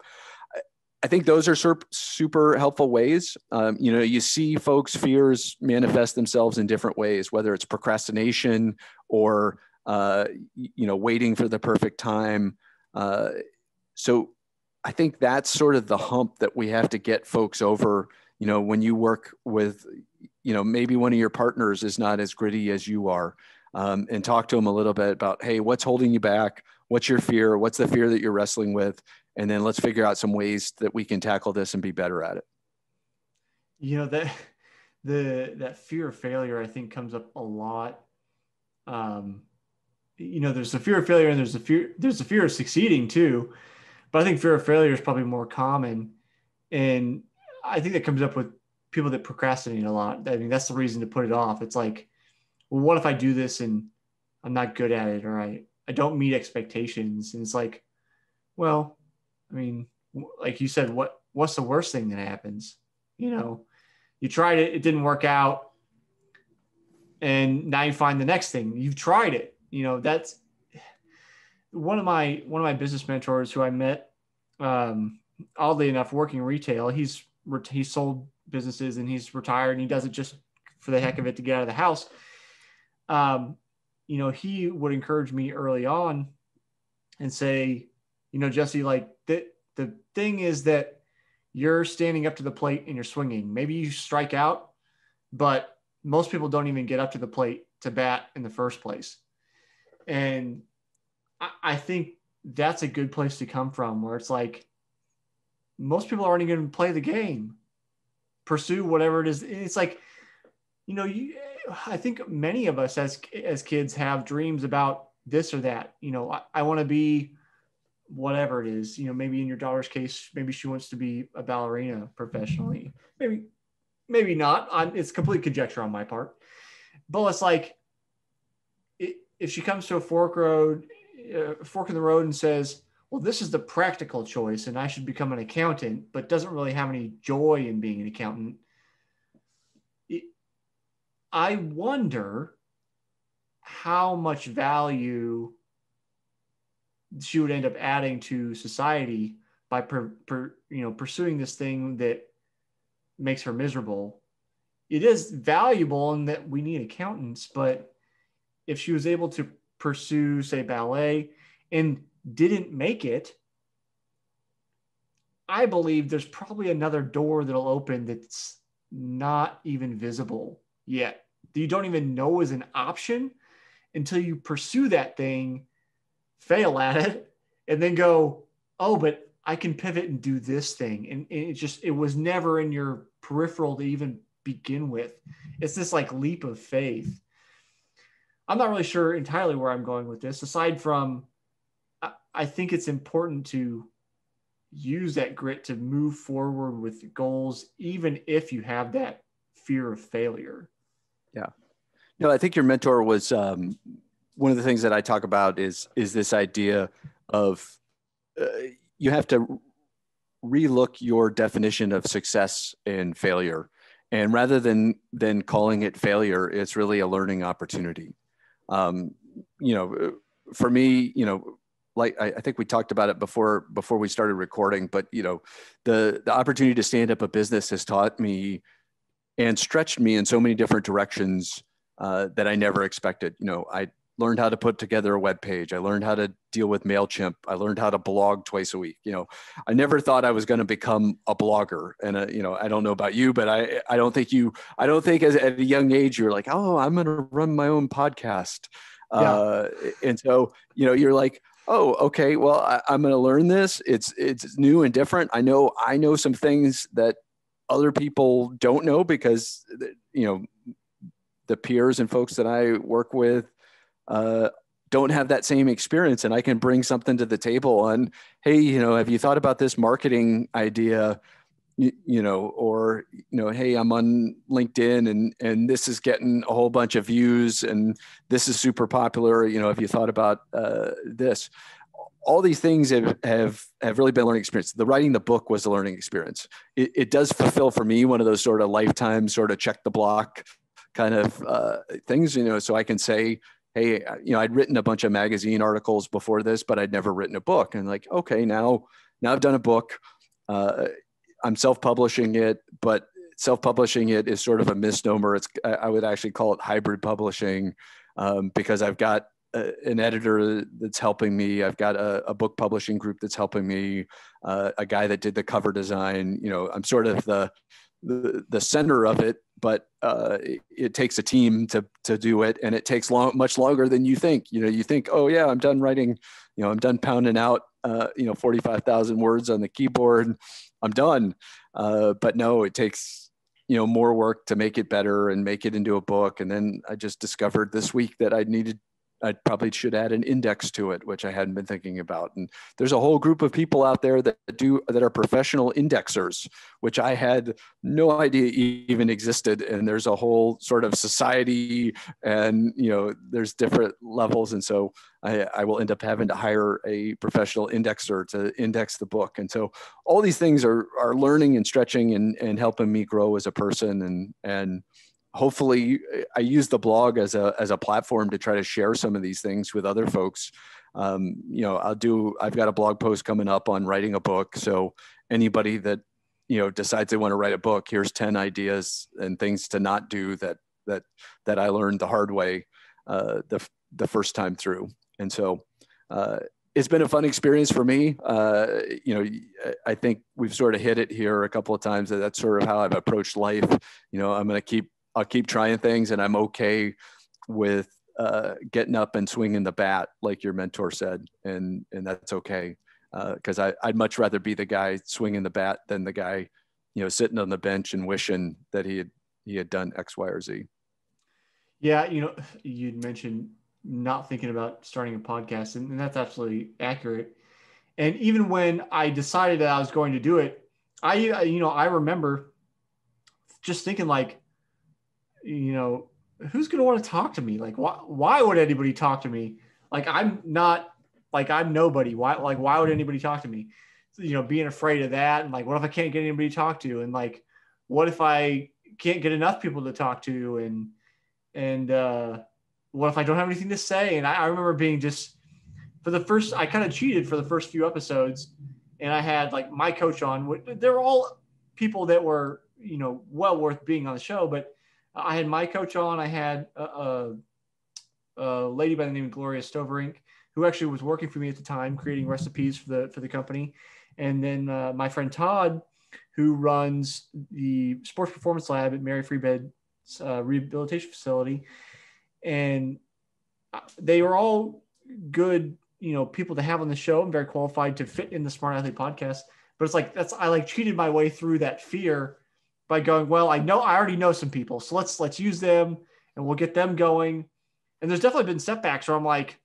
I think those are super helpful ways. You see folks' fears manifest themselves in different ways, whether it's procrastination or, waiting for the perfect time. So I think that's sort of the hump that we have to get folks over, when you work with, maybe one of your partners is not as gritty as you are, and talk to them a little bit about, hey, what's holding you back? What's your fear? What's the fear that you're wrestling with? And then let's figure out some ways that we can tackle this and be better at it. That fear of failure, I think, comes up a lot. There's the fear of failure and there's the fear of succeeding too. But I think fear of failure is probably more common. And I think that comes up with people that procrastinate a lot. I mean, that's the reason to put it off. It's like, well, what if I do this and I'm not good at it, or I don't meet expectations? And it's like, well, I mean, like you said, what's the worst thing that happens? You tried it, it didn't work out, and now you find the next thing. You've tried it. That's one of my business mentors who I met, oddly enough, working retail. He's sold businesses and he's retired, and he does it just for the heck of it to get out of the house. He would encourage me early on and say, Jesse, like the thing is that you're standing up to the plate and you're swinging. Maybe you strike out, but most people don't even get up to the plate to bat in the first place. And I think that's a good place to come from, where it's like, most people aren't even going to play the game, pursue whatever it is. It's like, I think many of us as kids have dreams about this or that. I want to be whatever it is. Maybe in your daughter's case, maybe she wants to be a ballerina professionally. Maybe not. It's complete conjecture on my part. But it's like, if she comes to a fork in the road and says, well, this is the practical choice and I should become an accountant, but doesn't really have any joy in being an accountant, I wonder how much value she would end up adding to society by pursuing this thing that makes her miserable. It is valuable in that we need accountants, but if she was able to pursue, say, ballet and didn't make it, I believe there's probably another door that'll open that's not even visible yet. You don't even know is an option until you pursue that thing, fail at it, and then go, oh, but I can pivot and do this thing. And it was never in your peripheral to even begin with. It's this like leap of faith. I'm not really sure entirely where I'm going with this, aside from I think it's important to use that grit to move forward with goals, even if you have that fear of failure. Yeah. No, I think your mentor was one of the things that I talk about is this idea of you have to relook your definition of success and failure. And rather than calling it failure, it's really a learning opportunity. For me, like I think we talked about it before we started recording, but the opportunity to stand up a business has taught me and stretched me in so many different directions that I never expected. I learned how to put together a web page. I learned how to deal with MailChimp. I learned how to blog twice a week. I never thought I was going to become a blogger. And, I don't know about you, but I don't think at a young age, you're like, oh, I'm going to run my own podcast. Yeah. And so, you're like, oh, okay, well, I'm going to learn this. It's new and different. I know some things that other people don't know because, the peers and folks that I work with don't have that same experience, and I can bring something to the table on, hey, have you thought about this marketing idea? Or, hey, I'm on LinkedIn and this is getting a whole bunch of views and this is super popular. Have you thought about this? All these things have really been a learning experience. The writing the book was a learning experience. It does fulfill for me one of those sort of lifetime sort of check the block kind of things, so I can say, hey, I'd written a bunch of magazine articles before this, but I'd never written a book. And like, okay, now I've done a book. I'm self-publishing it, but self-publishing it is sort of a misnomer. I would actually call it hybrid publishing because I've got an editor that's helping me. I've got a book publishing group that's helping me, a guy that did the cover design. I'm sort of the center of it, but it takes a team to do it, and it takes much longer than you think. You think, oh yeah, I'm done writing. I'm done pounding out 45,000 words on the keyboard. I'm done. But no, it takes more work to make it better and make it into a book. And then I just discovered this week that I probably should add an index to it, which I hadn't been thinking about. And there's a whole group of people out there that are professional indexers, which I had no idea even existed. And there's a whole sort of society, and there's different levels. And so I will end up having to hire a professional indexer to index the book. And so all these things are learning and stretching and helping me grow as a person. And hopefully I use the blog as a platform to try to share some of these things with other folks. I've got a blog post coming up on writing a book. So anybody that, decides they want to write a book, here's 10 ideas and things to not do that I learned the hard way the first time through. And so it's been a fun experience for me. I think we've sort of hit it here a couple of times. That's sort of how I've approached life. I'll keep trying things, and I'm okay with getting up and swinging the bat, like your mentor said, and that's okay. Because I'd much rather be the guy swinging the bat than the guy, sitting on the bench and wishing that he had done X, Y, or Z. Yeah, you'd mentioned not thinking about starting a podcast, and that's absolutely accurate. And even when I decided that I was going to do it, I remember just thinking like, who's going to want to talk to me? Like, why would anybody talk to me? Like, I'm nobody. Why would anybody talk to me? So, being afraid of that. And like, what if I can't get anybody to talk to? And like, what if I can't get enough people to talk to? And what if I don't have anything to say? And I remember being just I kind of cheated for the first few episodes, and I had like my coach on. They're all people that were, well worth being on the show, but I had my coach on. I had a lady by the name of Gloria Stoverink, who actually was working for me at the time, creating recipes for the company. And then my friend Todd, who runs the sports performance lab at Mary Free Bed's rehabilitation facility. And they were all good, people to have on the show and very qualified to fit in the Smart Athlete podcast. But it's like, I like cheated my way through that fear by going, well, I already know some people, so let's use them and we'll get them going. And there's definitely been setbacks where I'm like,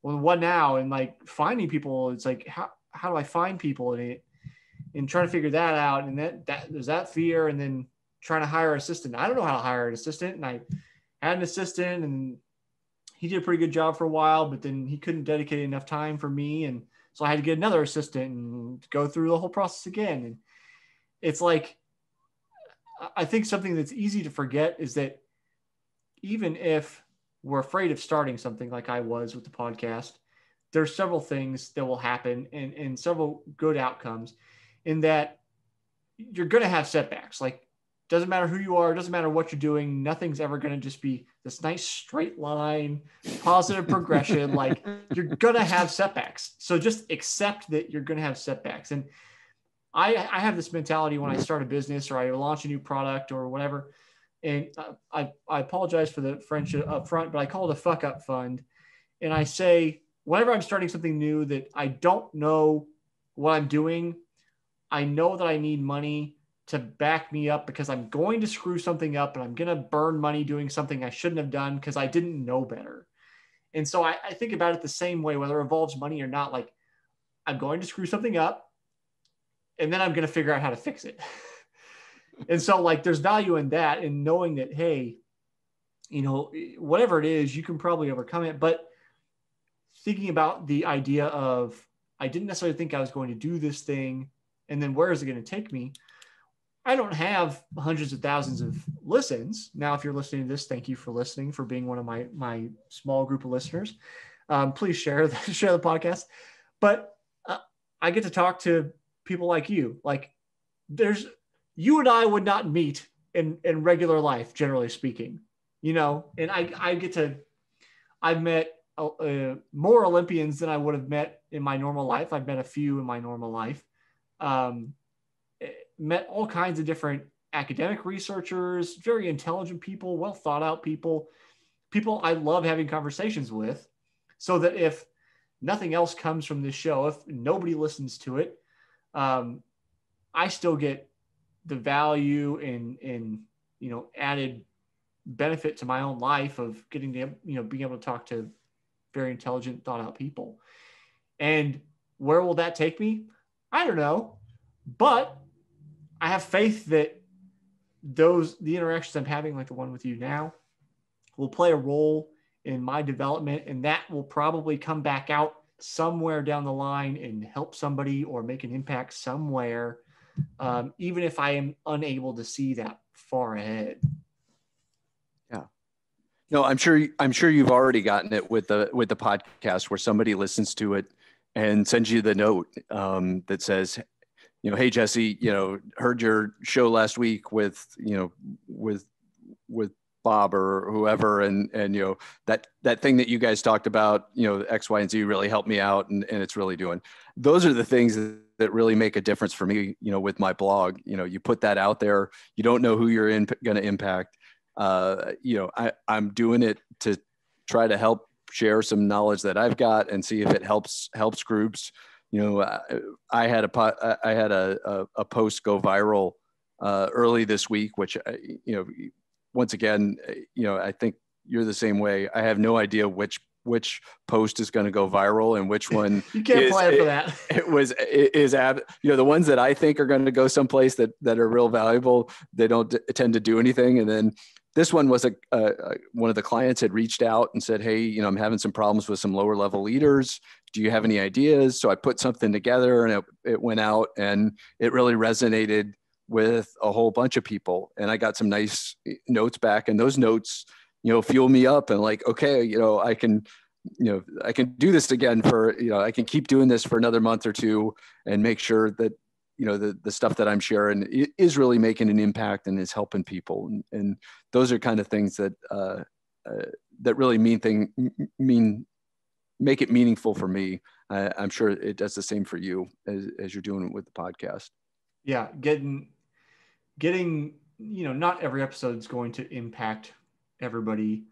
well, what now? And like finding people, it's like, how do I find people and trying to figure that out? And that there's that fear. And then trying to hire an assistant. I don't know how to hire an assistant. And I had an assistant and he did a pretty good job for a while, but then he couldn't dedicate enough time for me. And so I had to get another assistant and go through the whole process again. And it's like, I think something that's easy to forget is that even if we're afraid of starting something like I was with the podcast, there's several things that will happen and several good outcomes in that you're going to have setbacks. Like, doesn't matter who you are, doesn't matter what you're doing. Nothing's ever going to just be this nice straight line, positive progression. Like, you're going to have setbacks. So just accept that you're going to have setbacks. And I have this mentality when I start a business or I launch a new product or whatever. And I apologize for the French up front, but I call it a fuck up fund. And I say, whenever I'm starting something new that I don't know what I'm doing, I know that I need money to back me up because I'm going to screw something up and I'm going to burn money doing something I shouldn't have done because I didn't know better. And so I think about it the same way, whether it involves money or not. Like, I'm going to screw something up and then I'm going to figure out how to fix it. And so like, there's value in that and knowing that, hey, whatever it is, you can probably overcome it. But thinking about the idea of, I didn't necessarily think I was going to do this thing. And then where is it going to take me? I don't have hundreds of thousands of listens. Now, if you're listening to this, thank you for listening, for being one of my small group of listeners. Please share the podcast. But I get to talk to people like you. Like, you and I would not meet in regular life, generally speaking, and I've met more Olympians than I would have met in my normal life. I've met a few in my normal life. Met all kinds of different academic researchers, very intelligent people, well thought out people I love having conversations with, so that if nothing else comes from this show, if nobody listens to it, I still get the value and added benefit to my own life of getting to, being able to talk to very intelligent, thought out people. And where will that take me? I don't know, but I have faith that the interactions I'm having, like the one with you now, will play a role in my development. And that will probably come back out somewhere down the line and help somebody or make an impact somewhere. Even if I am unable to see that far ahead. Yeah. No, I'm sure you've already gotten it with the podcast where somebody listens to it and sends you the note that says, hey, Jesse, heard your show last week with Bob or whoever. And that thing that you guys talked about, X, Y, and Z really helped me out. And it's really doing, those are the things that really make a difference for me, with my blog. You put that out there, you don't know who you're going to impact. I'm doing it to try to help share some knowledge that I've got and see if it helps groups. I had a post go viral early this week, which, once again, I think you're the same way. I have no idea which post is going to go viral and which one you can't plan for that. The ones that I think are going to go someplace that are real valuable, they don't tend to do anything. And then this one was one of the clients had reached out and said, hey, I'm having some problems with some lower level leaders. Do you have any ideas? So I put something together and it went out and it really resonated with a whole bunch of people. And I got some nice notes back, and those notes, fuel me up and like, okay, I can do this again I can keep doing this for another month or two and make sure that, the stuff that I'm sharing is really making an impact and is helping people. And those are kind of things that really make it meaningful for me. I'm sure it does the same for you as you're doing with the podcast. Yeah. Getting, not every episode is going to impact everybody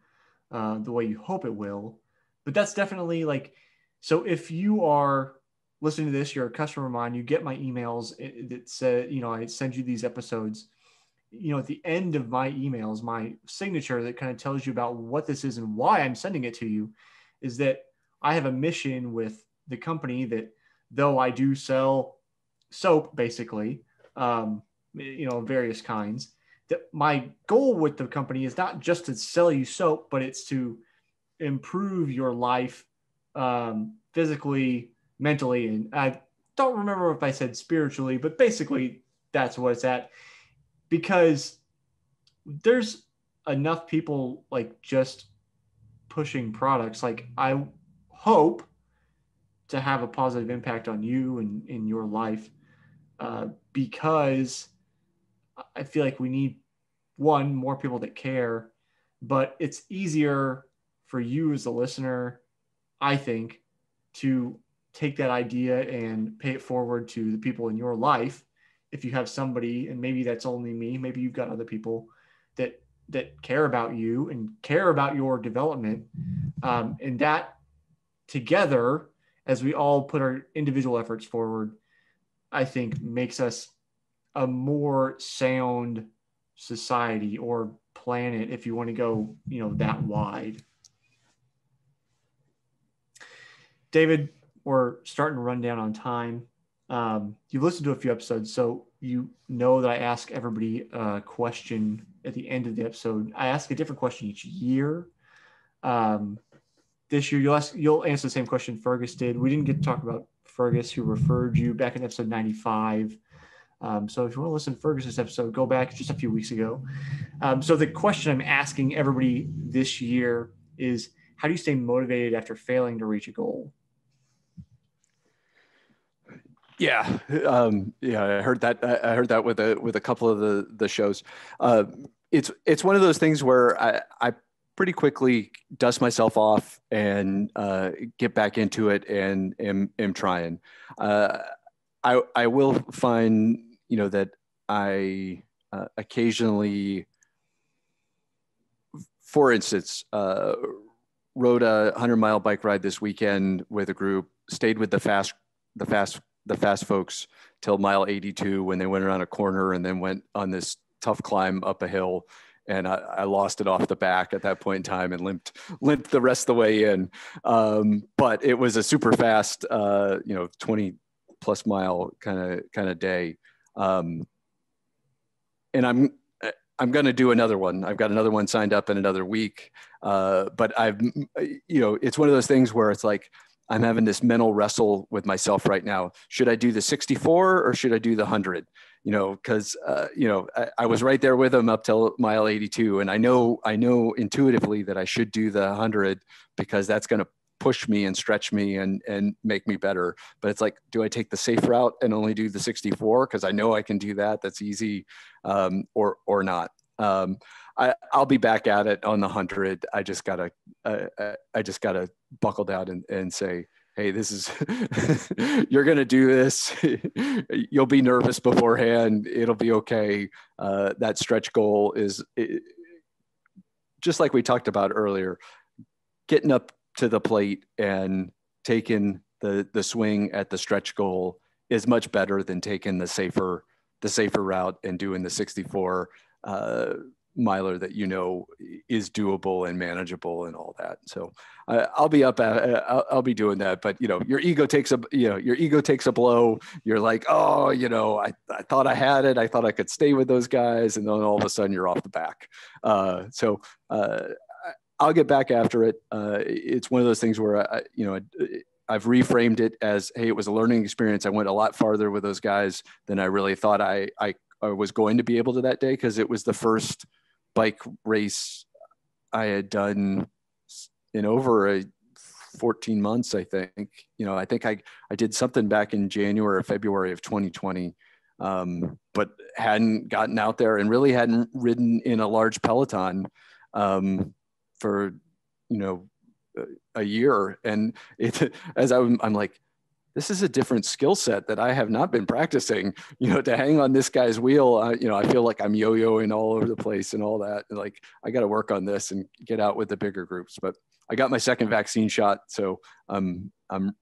the way you hope it will, but that's definitely like, so if you are listening to this, you're a customer of mine, you get my emails that say, I send you these episodes, at the end of my emails, my signature that kind of tells you about what this is and why I'm sending it to you is that I have a mission with the company that, though I do sell soap basically, various kinds, that my goal with the company is not just to sell you soap, but it's to improve your life physically, mentally, and I don't remember if I said spiritually, but basically that's what it's at, because there's enough people like just pushing products. Like I hope to have a positive impact on you and in your life, because I feel like we need more people that care, but it's easier for you as a listener, I think, to take that idea and pay it forward to the people in your life. If you have somebody, and maybe that's only me, maybe you've got other people that care about you and care about your development, and that together, as we all put our individual efforts forward, I think makes us a more sound society or planet, if you want to go, that wide. David, we're starting to run down on time. You've listened to a few episodes, so you know that I ask everybody a question at the end of the episode. I ask a different question each year. This year, you'll answer the same question Fergus did. We didn't get to talk about Fergus, who referred you back in episode 95. So if you want to listen to Fergus's episode, go back just a few weeks ago. So the question I'm asking everybody this year is, how do you stay motivated after failing to reach a goal? Yeah. I heard that. I heard that with a couple of the shows. It's one of those things where I pretty quickly dust myself off and get back into it and am trying. I will find, that I occasionally, for instance, rode a 100-mile bike ride this weekend with a group, stayed with the fast folks till mile 82 when they went around a corner and then went on this tough climb up a hill. And I lost it off the back at that point in time and limped the rest of the way in. But it was a super fast, 20 plus mile kind of day. And I'm going to do another one. I've got another one signed up in another week. But it's one of those things where it's like, I'm having this mental wrestle with myself right now. Should I do the 64 or should I do the 100? Because I was right there with him up till mile 82, and I know intuitively that I should do the 100 because that's going to push me and stretch me and make me better. But it's like, do I take the safe route and only do the 64 because I know I can do that? That's easy, or not. I'll be back at it on the 100. I just gotta buckle down and say, hey, this is, you're going to do this. You'll be nervous beforehand. It'll be okay. That stretch goal is just like we talked about earlier, getting up to the plate and taking the swing at the stretch goal is much better than taking the safer route and doing the 64 miler that is doable and manageable and all that. So I'll be doing that. But your ego takes a blow. You're like, oh, I thought I had it. I thought I could stay with those guys, and then all of a sudden you're off the back. So I'll get back after it. It's one of those things where I've reframed it as, hey, it was a learning experience. I went a lot farther with those guys than I really thought I was going to be able to that day, because it was the first bike race I had done in over 14 months, I think. I think I did something back in January or February of 2020, but hadn't gotten out there and really hadn't ridden in a large peloton for, a year. And I'm like, this is a different skill set that I have not been practicing, to hang on this guy's wheel. I feel like I'm yo-yoing all over the place and all that. And like, I got to work on this and get out with the bigger groups, but I got my second vaccine shot. So I'm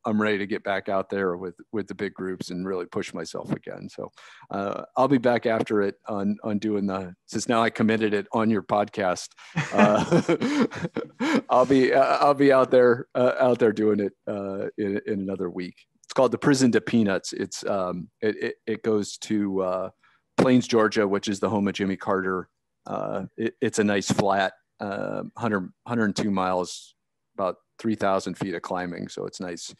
ready to get back out there with the big groups and really push myself again. So I'll be back after it on doing since now I committed it on your podcast. I'll be out there doing it in another week. It's called the Prison to Peanuts. It goes to Plains, Georgia, which is the home of Jimmy Carter. It's a nice flat 102 miles, about 3,000 feet of climbing. So it's nice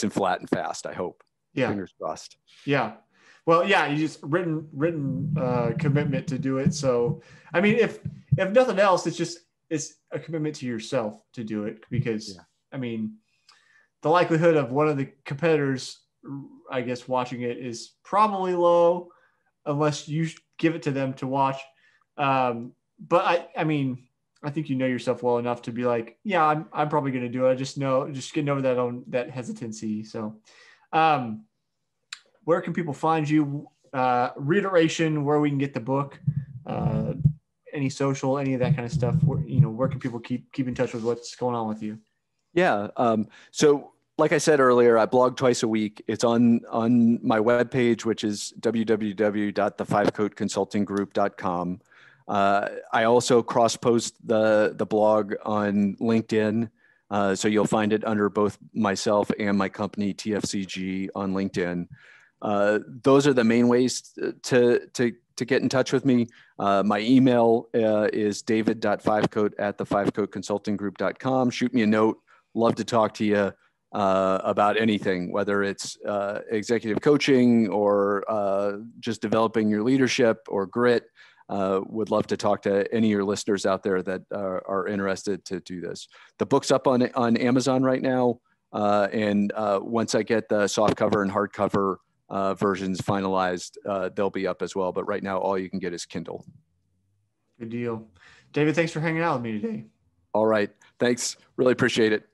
and flat and fast, I hope. Yeah. Fingers crossed. Yeah. Well, yeah, you just written commitment to do it. So, I mean, if nothing else, it's a commitment to yourself to do it, because I mean, the likelihood of one of the competitors, I guess, watching it is probably low unless you give it to them to watch. But I mean, I think you know yourself well enough to be like, yeah, I'm probably going to do it. I just getting over that hesitancy. So, where can people find you? Reiteration, where we can get the book, any social, any of that kind of stuff. Where can people keep in touch with what's going on with you? Yeah. So like I said earlier, I blog twice a week. It's on my webpage, which is www.thefivecoatconsultinggroup.com. I also cross-post the blog on LinkedIn. So you'll find it under both myself and my company, TFCG, on LinkedIn. Those are the main ways to get in touch with me. My email is david.fivecoat@thefivecoatconsultinggroup.com. Shoot me a note. Love to talk to you about anything, whether it's executive coaching or just developing your leadership or grit. Would love to talk to any of your listeners out there that are interested to do this. The book's up on Amazon right now. And once I get the softcover and hardcover versions finalized, they'll be up as well. But right now, all you can get is Kindle. Good deal. David, thanks for hanging out with me today. All right. Thanks. Really appreciate it.